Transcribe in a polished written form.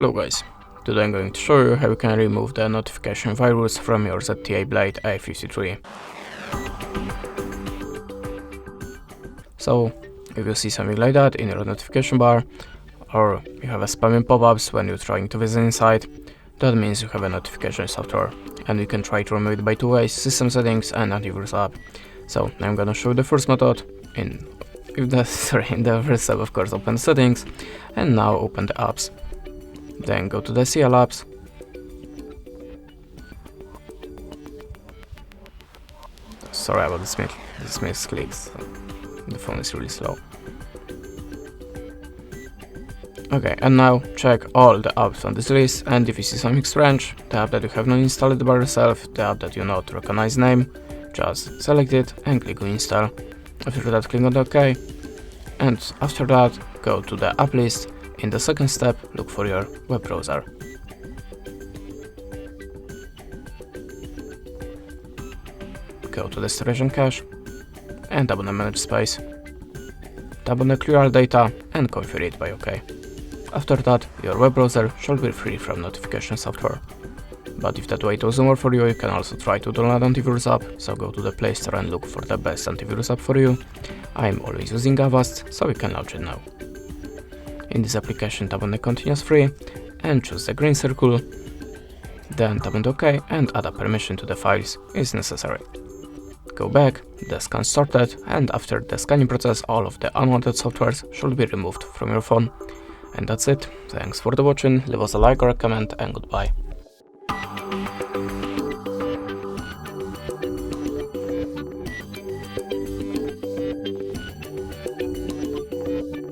Hello guys, today I'm going to show you how you can remove the notification virus from your ZTE Blade A53. So, if you see something like that in your notification bar, or you have a spamming pop-ups when you're trying to visit inside, that means you have a notification software, and you can try to remove it by two ways: system settings and antivirus app. So, I'm gonna show you the first method. In the first step, of course, open settings, and now open the apps. Then go to the CL apps. Sorry about this misclicks. The phone is really slow. Okay, and now check all the apps on this list, and if you see something strange, the app that you have not installed by yourself, the app that you not recognize name, just select it and click on install. After that, click on OK, and after that, go to the app list. In the second step, look for your web browser. Go to the storage and cache, and tap on the manage space. Tap on the clear all data and configure it by OK. After that, your web browser should be free from notification software. But if that way doesn't work for you, you can also try to download antivirus app, so go to the Play Store and look for the best antivirus app for you. I'm always using Avast, so you can launch it now. In this application, tap on the continuous free and choose the green circle. Then tap on the OK and add a permission to the files is necessary. Go back, the scan started, and after the scanning process, all of the unwanted softwares should be removed from your phone. And that's it. Thanks for the watching, leave us a like or a comment, and goodbye.